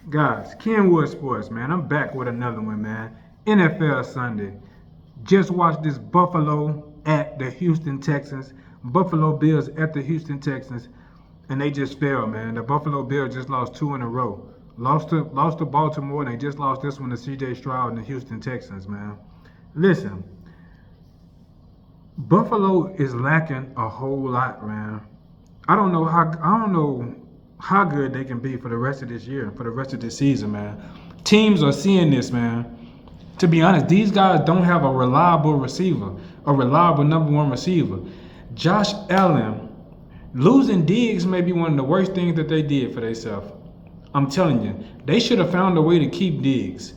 Guys, Kenwood Sports, man. I'm back with another one, man. NFL Sunday. Just watched this Buffalo at the Houston Texans. Buffalo Bills at the Houston Texans, and they just fell, man. The Buffalo Bills just lost two in a row. Lost to Baltimore, and they just lost this one to C.J. Stroud and the Houston Texans, man. Listen, Buffalo is lacking a whole lot, man. I don't know how good they can be for the rest of this year, for the rest of this season, man. Teams are seeing this, man. To be honest, these guys don't have a reliable receiver, a reliable number one receiver. Josh Allen, losing Diggs may be one of the worst things that they did for themselves. I'm telling you, they should have found a way to keep Diggs,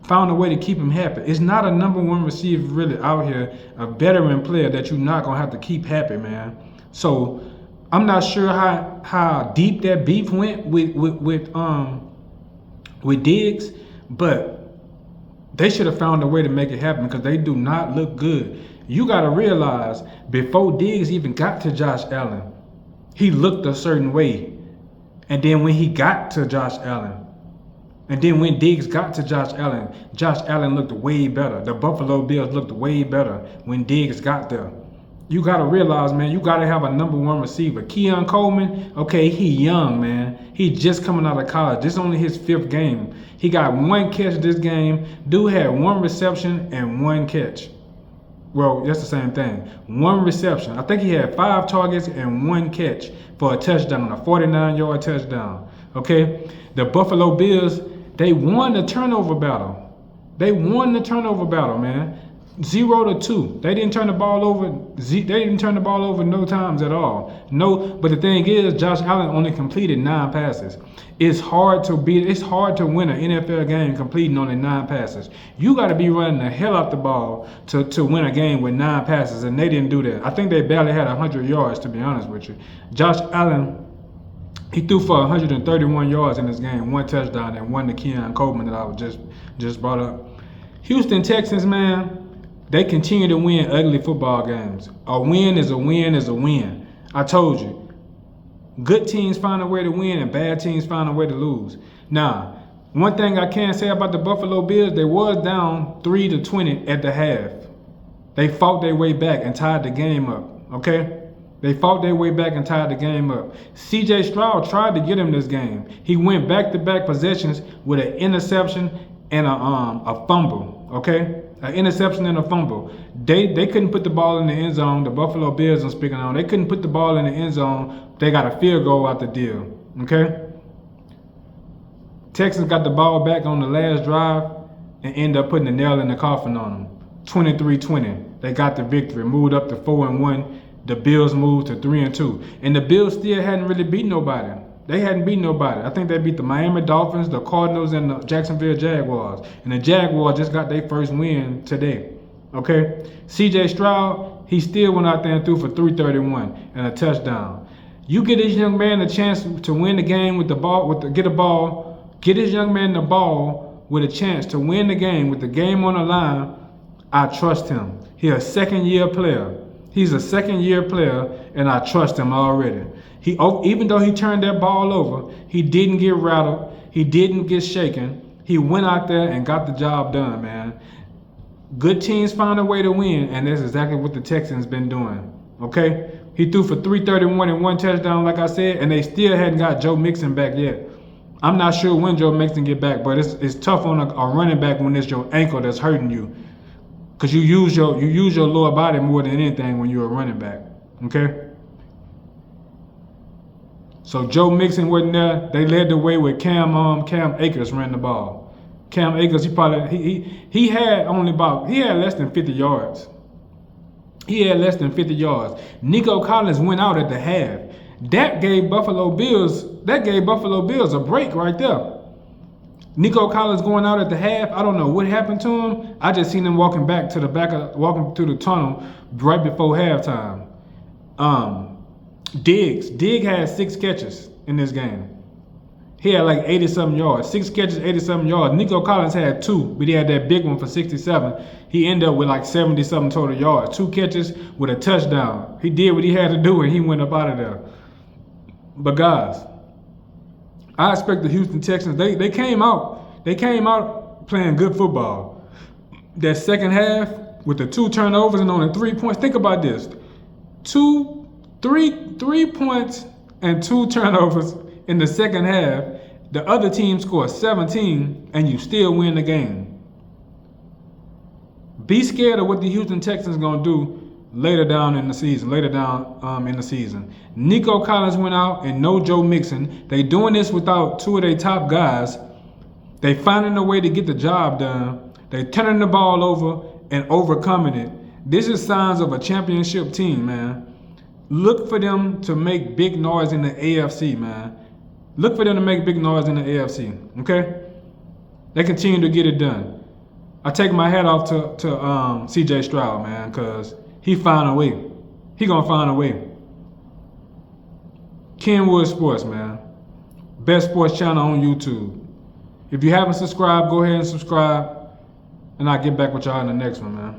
found a way to keep him happy. It's not a number one receiver really out here, a veteran player that you're not gonna have to keep happy, man. So I'm not sure how deep that beef went with Diggs, but they should have found a way to make it happen because they do not look good. You got to realize before Diggs even got to Josh Allen, he looked a certain way. And then when he got to Josh Allen, and then when Diggs got to Josh Allen looked way better. The Buffalo Bills looked way better when Diggs got there. You got to realize, man, you got to have a number one receiver. Keon Coleman, okay, he young, man. He just coming out of college. This is only his fifth game. He got one catch this game. Dude had one reception and one catch. Well, that's the same thing. One reception. I think he had 5 targets and one catch for a touchdown, a 49-yard touchdown. Okay? The Buffalo Bills, they won the turnover battle. They won the turnover battle, man. 0-2. They didn't turn the ball over. They didn't turn the ball over no times at all. No, but the thing is, Josh Allen only completed 9 passes. It's hard to win an NFL game completing only 9 passes. You got to be running the hell out the ball to win a game with 9 passes, and they didn't do that. I think they barely had 100 yards, to be honest with you. Josh Allen, he threw for 131 yards in this game, 1 touchdown, and 1 to Keon Coleman that I was just brought up. Houston Texans, man. They continue to win ugly football games. A win is a win is a win. I told you. Good teams find a way to win and bad teams find a way to lose. Now, one thing I can say about the Buffalo Bills, they was down 3-20 at the half. They fought their way back and tied the game up, okay? They fought their way back and tied the game up. C.J. Stroud tried to get him this game. He went back-to-back possessions with an interception and a fumble, okay? An interception and a fumble. They couldn't put the ball in the end zone. The Buffalo Bills, I'm speaking on, they couldn't put the ball in the end zone. They got a field goal out the deal, okay? Texans got the ball back on the last drive and end up putting the nail in the coffin on them. 23-20. They got the victory, moved up to 4-1. The Bills moved to 3-2. And the Bills still hadn't really beat nobody. They hadn't beat nobody. I think they beat the Miami Dolphins, the Cardinals, and the Jacksonville Jaguars. And the Jaguars just got their first win today. Okay? C.J. Stroud, he still went out there and threw for 331 and a touchdown. You get this young man a chance to win the game with the ball, get this young man the ball with a chance to win the game with the game on the line. I trust him. He's a second-year player. He's a second-year player, and I trust him already. Even though he turned that ball over, he didn't get rattled. He didn't get shaken. He went out there and got the job done, man. Good teams find a way to win, and that's exactly what the Texans been doing, okay? He threw for 331 and 1 touchdown, like I said, and they still hadn't got Joe Mixon back yet. I'm not sure when Joe Mixon get back, but it's tough on a running back when it's your ankle that's hurting you. Because you use your lower body more than anything when you're a running back, okay? So Joe Mixon wasn't there. They led the way with Cam Akers ran the ball. Cam Akers, he had less than 50 yards. He had less than 50 yards. Nico Collins went out at the half. That gave Buffalo Bills a break right there. Nico Collins going out at the half. I don't know what happened to him. I just seen him walking to the tunnel right before halftime. Diggs had 6 catches in this game. He had like 80-something yards. 6 catches, 80-something yards. Nico Collins had 2, but he had that big one for 67. He ended up with like 70-something total yards. 2 catches with a touchdown. He did what he had to do and he went up out of there. But guys, I expect the Houston Texans. They came out. They came out playing good football. That second half with the 2 turnovers and only 3 points. Think about this: 3 points and 2 turnovers in the second half. The other team scores 17, and you still win the game. Be scared of what the Houston Texans gonna do later down in the season. Nico Collins went out and no Joe Mixon. They doing this without 2 of their top guys. They finding a way to get the job done. They turning the ball over and overcoming it. This is signs of a championship team, man. Look for them to make big noise in the AFC, man. Look for them to make big noise in the AFC, okay? They continue to get it done. I take my hat off to CJ Stroud, man, because he found a way. He gonna find a way. Kenwood Sports, man. Best sports channel on YouTube. If you haven't subscribed, go ahead and subscribe. And I'll get back with y'all in the next one, man.